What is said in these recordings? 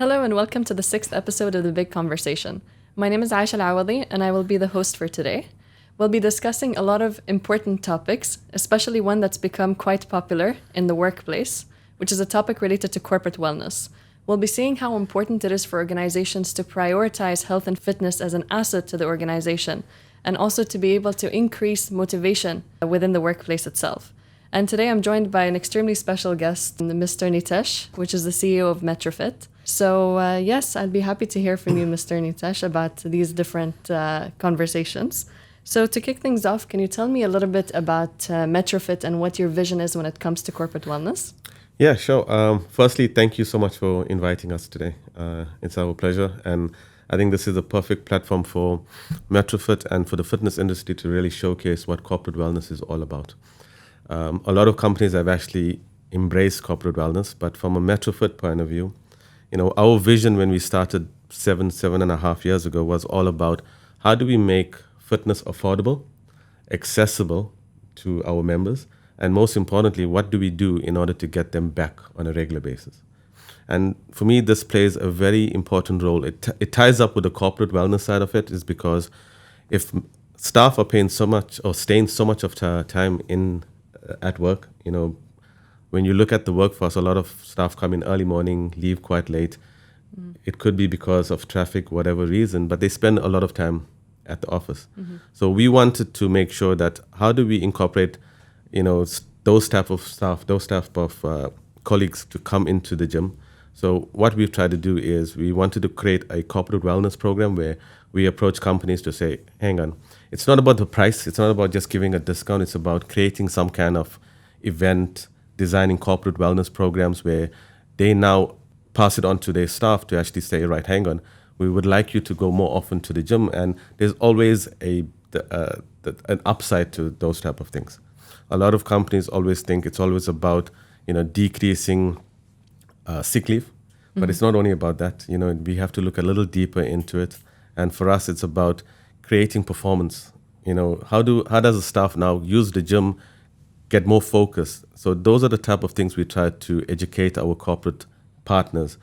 Hello and welcome to the sixth episode of The Big Conversation. My name is Aisha Al-Awadi and I will be the host for today. We'll be discussing a lot of important topics, especially one that's become quite popular in the workplace, which is a topic related to corporate wellness. We'll be seeing how important it is for organizations to prioritize health and fitness as an asset to the organization, and also to be able to increase motivation within the workplace itself. And today I'm joined by an extremely special guest, Mr. Nitesh, which is the CEO of Metrofit. So yes, I'd be happy to hear from you, Mr. Nitesh, about these different conversations. So to kick things off, can you tell me a little bit about Metrofit and what your vision is when it comes to corporate wellness? Yeah, sure. Firstly, thank you so much for inviting us today. It's our pleasure. And I think this is a perfect platform for Metrofit and for the fitness industry to really showcase what corporate wellness is all about. A lot of companies have actually embraced corporate wellness, but from a Metrofit point of view, our vision when we started 7.5 years ago was all about how do we make fitness affordable, accessible to our members, and most importantly, what do we do in order to get them back on a regular basis? And for me, this plays a very important role. It ties up with the corporate wellness side of it, is because if staff are paying so much or staying so much of time in at work, when you look at the workforce, a lot of staff come in early morning, leave quite late. It could be because of traffic, whatever reason, but they spend a lot of time at the office. So we wanted to make sure that how do we incorporate, those type of staff, those type of colleagues to come into the gym. So what we've tried to do is we wanted to create a corporate wellness program where we approach companies to say, hang on, it's not about the price. It's not about just giving a discount. It's about creating some kind of event, designing corporate wellness programs where they now pass it on to their staff to actually say, right, hang on, we would like you to go more often to the gym. And there's always an upside to those type of things. A lot of companies always think it's always about, decreasing sick leave, but it's not only about that. We have to look a little deeper into it. And for us, it's about creating performance. How does the staff now use the gym, get more focused? So those are the type of things we try to educate our corporate partners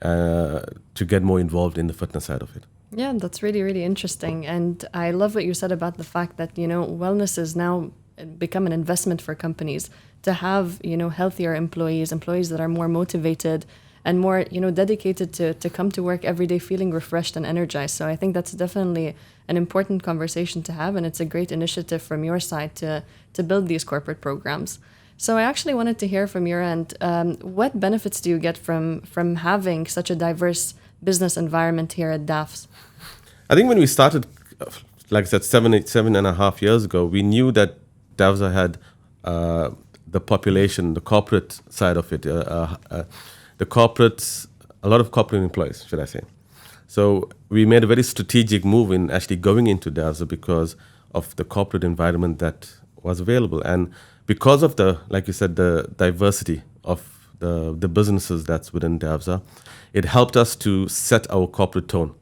to get more involved in the fitness side of it. Yeah, that's really, really interesting. And I love what you said about the fact that, wellness is now become an investment for companies to have, healthier employees that are more motivated and more, dedicated to come to work every day feeling refreshed and energized. So I think that's definitely an important conversation to have, and it's a great initiative from your side to build these corporate programs. So I actually wanted to hear from your end, what benefits do you get from having such a diverse business environment here at DAFS? I think when we started, like I said, 7.5 years ago, we knew that DAFSA had the population, the corporate side of it, a lot of corporate employees, should I say. So we made a very strategic move in actually going into DAFSA because of the corporate environment that was available. And because of like you said, the diversity of the businesses that's within DAFSA, it helped us to set our corporate tone.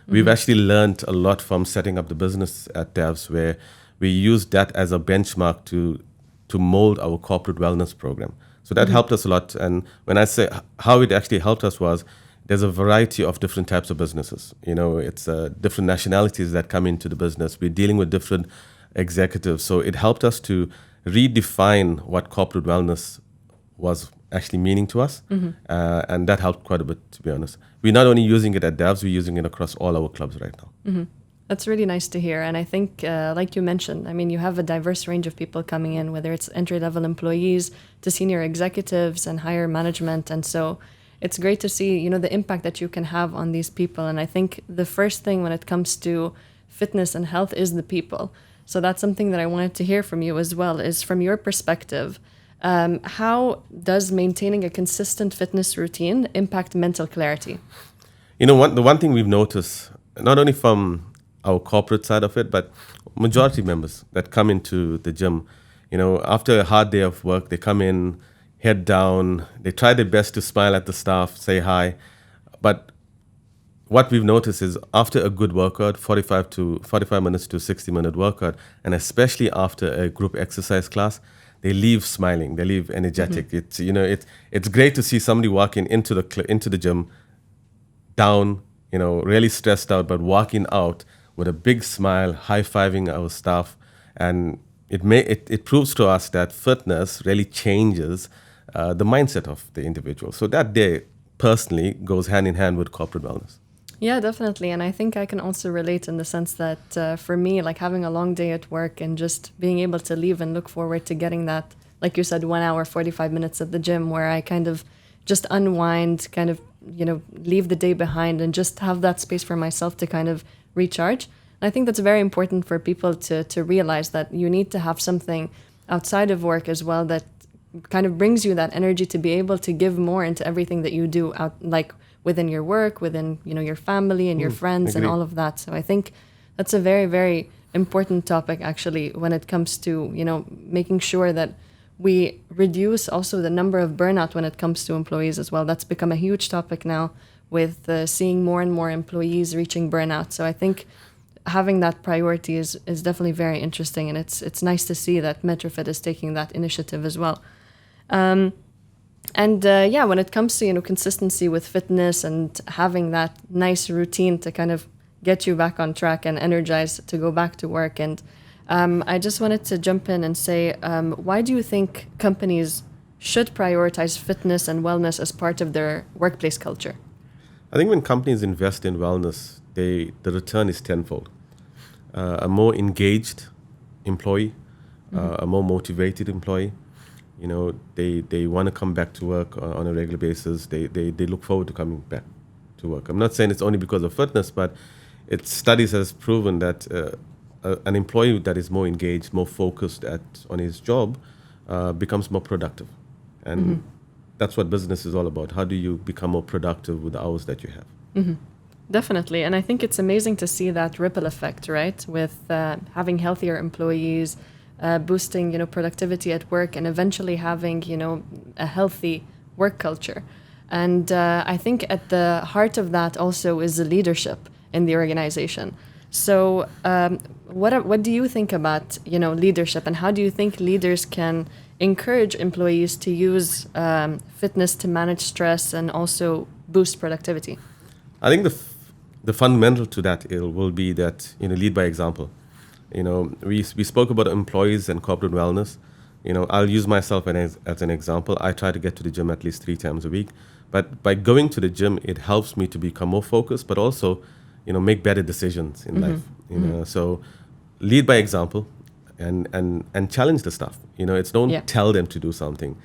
We've actually learned a lot from setting up the business at DAFS, where we used that as a benchmark to mold our corporate wellness program. So that helped us a lot. And when I say how it actually helped us was, there's a variety of different types of businesses. It's different nationalities that come into the business. We're dealing with different executives. So it helped us to redefine what corporate wellness was actually meaning to us. And that helped quite a bit, to be honest. We're not only using it at DAFS, we're using it across all our clubs right now. That's really nice to hear. And I think, like you mentioned, you have a diverse range of people coming in, whether it's entry-level employees to senior executives and higher management. And so it's great to see, the impact that you can have on these people. And I think the first thing when it comes to fitness and health is the people. So that's something that I wanted to hear from you as well, is from your perspective, how does maintaining a consistent fitness routine impact mental clarity? The one thing we've noticed, not only from our corporate side of it, but majority members that come into the gym, after a hard day of work, they come in, head down, they try their best to smile at the staff, say hi. But what we've noticed is after a good workout, 45 minutes to 60-minute workout, and especially after a group exercise class, they leave smiling, they leave energetic. It's great to see somebody walking into the gym down, really stressed out, but walking out with a big smile, high-fiving our staff. And it proves to us that fitness really changes the mindset of the individual. So that day, personally, goes hand in hand with corporate wellness. Yeah, definitely. And I think I can also relate in the sense that for me, like having a long day at work and just being able to leave and look forward to getting that, like you said, 1 hour, 45 minutes at the gym where I kind of just unwind, kind of, leave the day behind and just have that space for myself to kind of recharge. And I think that's very important for people to realize that you need to have something outside of work as well that kind of brings you that energy to be able to give more into everything that you do out, like within your work, within your family and your friends and all of that. So I think that's a very, very important topic actually when it comes to making sure that we reduce also the number of burnout when it comes to employees as well. That's become a huge topic now with seeing more and more employees reaching burnout. So I think having that priority is definitely very interesting, and it's nice to see that Metrofit is taking that initiative as well. When it comes to consistency with fitness and having that nice routine to kind of get you back on track and energized to go back to work, and I just wanted to jump in and say, why do you think companies should prioritize fitness and wellness as part of their workplace culture? I think when companies invest in wellness, the return is tenfold. A more engaged employee, a more motivated employee. They want to come back to work on a regular basis. They look forward to coming back to work. I'm not saying it's only because of fitness, but studies has proven that an employee that is more engaged, more focused on his job, becomes more productive. And that's what business is all about. How do you become more productive with the hours that you have? Definitely. And I think it's amazing to see that ripple effect, right? With having healthier employees, boosting, productivity at work, and eventually having, a healthy work culture. And I think at the heart of that also is the leadership in the organization. So what do you think about, leadership, and how do you think leaders can encourage employees to use fitness to manage stress and also boost productivity? I think the fundamental to that will be that, lead by example. We spoke about employees and corporate wellness. I'll use myself as an example. I try to get to the gym at least 3 times a week. But by going to the gym, it helps me to become more focused, but also, make better decisions in life. So lead by example and challenge the staff. It's don't tell them to do something.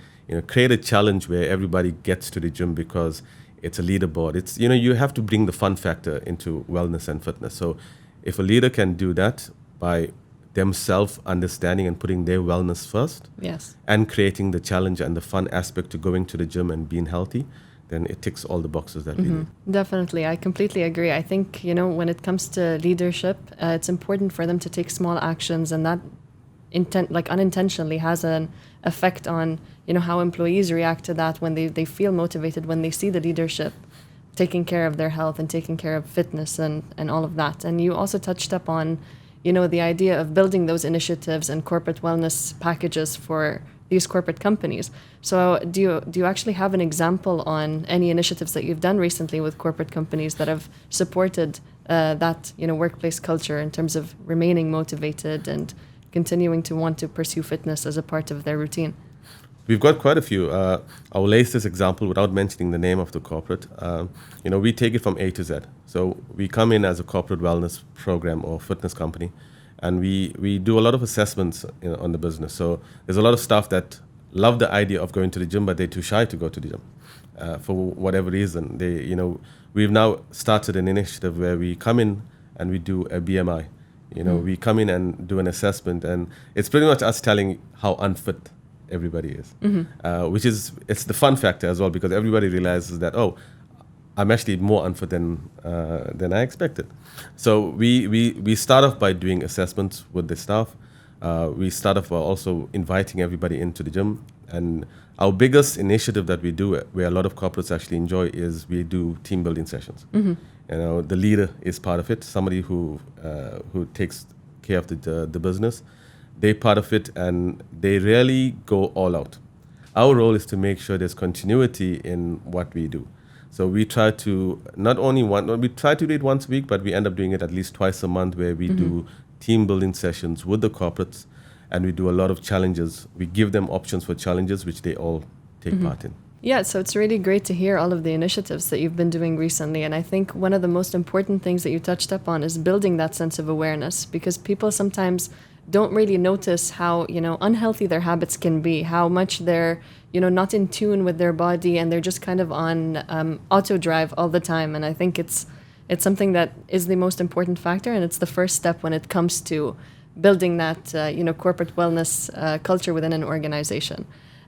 Create a challenge where everybody gets to the gym because it's a leaderboard. It's, you have to bring the fun factor into wellness and fitness. So if a leader can do that by themselves understanding and putting their wellness first, yes, and creating the challenge and the fun aspect to going to the gym and being healthy, then it ticks all the boxes that we need. Definitely. I completely agree. I think, when it comes to leadership, it's important for them to take small actions, and that unintentionally has an effect on, how employees react to that when they feel motivated, when they see the leadership taking care of their health and taking care of fitness and all of that. And you also touched up on, the idea of building those initiatives and corporate wellness packages for these corporate companies. So do you actually have an example on any initiatives that you've done recently with corporate companies that have supported that, workplace culture in terms of remaining motivated and continuing to want to pursue fitness as a part of their routine? We've got quite a few. I'll lace this example without mentioning the name of the corporate. We take it from A to Z. So we come in as a corporate wellness program or fitness company, and we do a lot of assessments on the business. So there's a lot of staff that love the idea of going to the gym, but they're too shy to go to the gym for whatever reason. We've now started an initiative where we come in and we do a BMI. We come in and do an assessment, and it's pretty much us telling how unfit everybody is, it's the fun factor as well, because everybody realizes that, I'm actually more unfit than I expected. So we start off by doing assessments with the staff. We start off by also inviting everybody into the gym, and our biggest initiative that we do, where a lot of corporates actually enjoy, is we do team building sessions. The leader is part of it, somebody who takes care of the business. They're part of it, and they really go all out. Our role is to make sure there's continuity in what we do. So we try to we try to do it once a week, but we end up doing it at least twice a month, where we do team building sessions with the corporates, and we do a lot of challenges. We give them options for challenges, which they all take part in. Yeah, so it's really great to hear all of the initiatives that you've been doing recently. And I think one of the most important things that you touched upon is building that sense of awareness, because people sometimes don't really notice how, unhealthy their habits can be, how much they're, not in tune with their body, and they're just kind of on auto drive all the time. And I think it's something that is the most important factor, and it's the first step when it comes to building that, corporate wellness culture within an organization.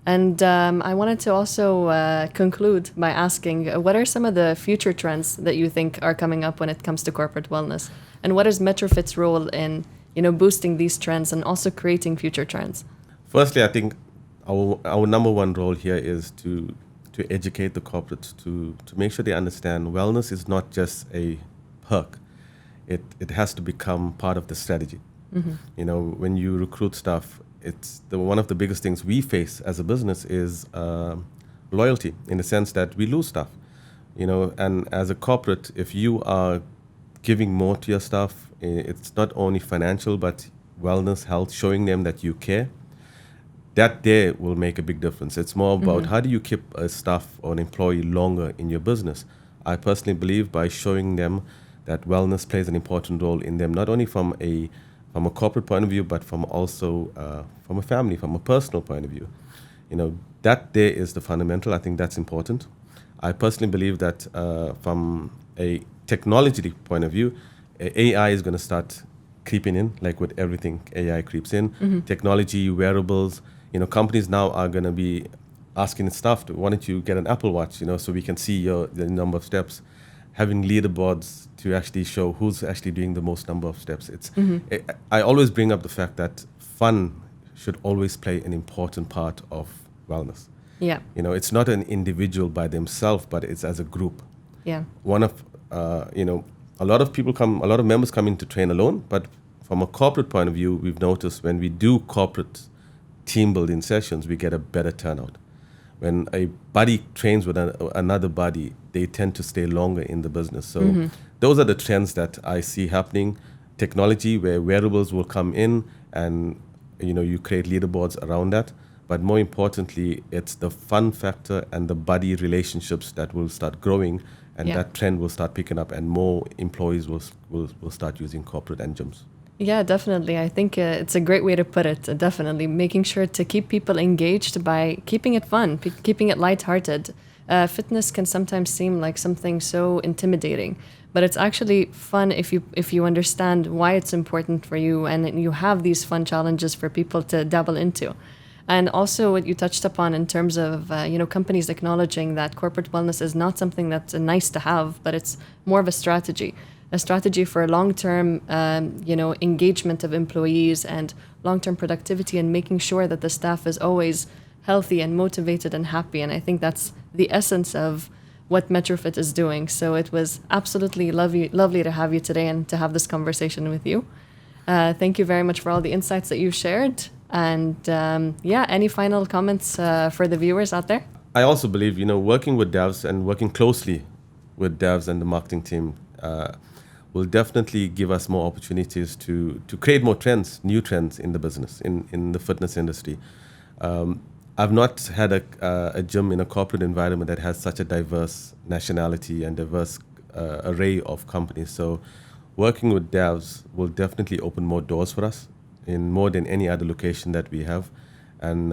And I wanted to also conclude by asking, what are some of the future trends that you think are coming up when it comes to corporate wellness? And what is Metrofit's role in, boosting these trends and also creating future trends? Firstly, I think our number one role here is to educate the corporates, to make sure they understand wellness is not just a perk. It has to become part of the strategy. When you recruit staff, it's one of the biggest things we face as a business is loyalty, in the sense that we lose staff. And as a corporate, if you are giving more to your staff, it's not only financial, but wellness, health, showing them that you care. That there will make a big difference. It's more about how do you keep a staff or an employee longer in your business. I personally believe by showing them that wellness plays an important role in them, not only from a corporate point of view, but from also from a family, from a personal point of view. That there is the fundamental. I think that's important. I personally believe that from a technology point of view, AI is going to start creeping in, like with everything, AI creeps in. Technology, wearables, companies now are going to be asking staff, why don't you get an Apple Watch, so we can see the number of steps. Having leaderboards to actually show who's actually doing the most number of steps. I always bring up the fact that fun should always play an important part of wellness. Yeah. It's not an individual by themselves, but it's as a group. Yeah. One of, a lot of members come in to train alone, but from a corporate point of view, we've noticed when we do corporate team building sessions, we get a better turnout. When a buddy trains with another buddy, they tend to stay longer in the business. So those are the trends that I see happening. Technology, where wearables will come in and you create leaderboards around that. But more importantly, it's the fun factor and the buddy relationships that will start growing, and that trend will start picking up, and more employees will start using corporate and gyms. Yeah, definitely. I think it's a great way to put it. Definitely making sure to keep people engaged by keeping it fun, keeping it lighthearted. Fitness can sometimes seem like something so intimidating, but it's actually fun if you understand why it's important for you, and you have these fun challenges for people to dabble into. And also what you touched upon in terms of companies acknowledging that corporate wellness is not something that's nice to have, but it's more of a strategy for long-term, engagement of employees and long-term productivity, and making sure that the staff is always healthy and motivated and happy. And I think that's the essence of what Metrofit is doing. So it was absolutely lovely to have you today and to have this conversation with you. Thank you very much for all the insights that you shared. And any final comments for the viewers out there? I also believe, working with devs and working closely with devs and the marketing team will definitely give us more opportunities to create more trends, new trends in the business, in the fitness industry. I've not had a gym in a corporate environment that has such a diverse nationality and diverse array of companies. So working with devs will definitely open more doors for us in more than any other location that we have. And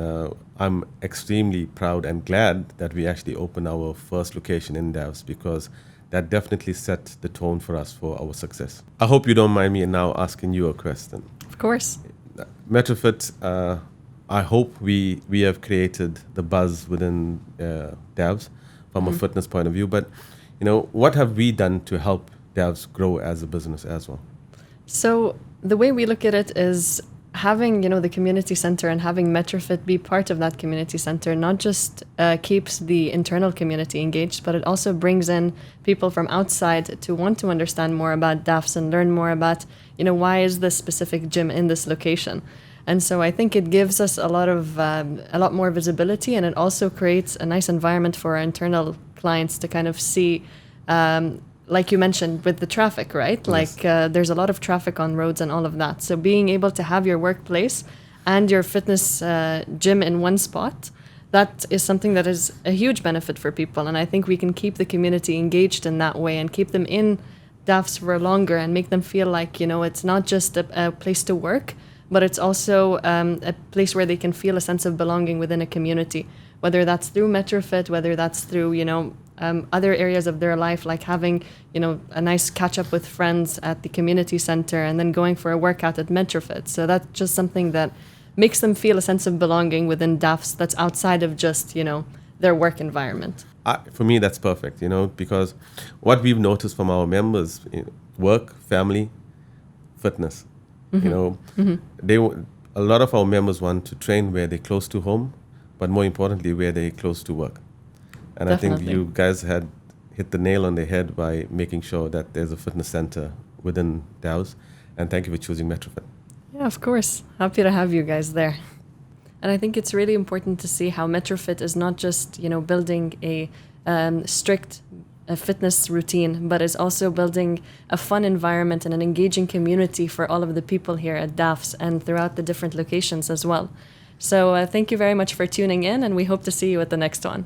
I'm extremely proud and glad that we actually opened our first location in devs, because that definitely set the tone for us for our success. I hope you don't mind me now asking you a question. Of course. Metrofit, I hope we have created the buzz within devs from a fitness point of view, but what have we done to help devs grow as a business as well? So the way we look at it is having, the community center and having Metrofit be part of that community center not just keeps the internal community engaged, but it also brings in people from outside to want to understand more about DAFs and learn more about, why is this specific gym in this location. And so I think it gives us a lot more visibility, and it also creates a nice environment for our internal clients to kind of see, like you mentioned, with the traffic, right? Like there's a lot of traffic on roads and all of that. So being able to have your workplace and your fitness gym in one spot, that is something that is a huge benefit for people. And I think we can keep the community engaged in that way and keep them in DAFs for longer and make them feel like, it's not just a place to work, but it's also a place where they can feel a sense of belonging within a community, whether that's through Metrofit, whether that's through, other areas of their life, like having, a nice catch up with friends at the community center and then going for a workout at Metrofit. So that's just something that makes them feel a sense of belonging within DAFs that's outside of just, their work environment. For me, that's perfect, because what we've noticed from our members, work, family, fitness, a lot of our members want to train where they're close to home, but more importantly, where they're close to work. And Definitely. I think you guys had hit the nail on the head by making sure that there's a fitness center within the house. And thank you for choosing Metrofit. Yeah, of course. Happy to have you guys there. And I think it's really important to see how Metrofit is not just, building a strict fitness routine, but is also building a fun environment and an engaging community for all of the people here at DAFs and throughout the different locations as well. So thank you very much for tuning in, and we hope to see you at the next one.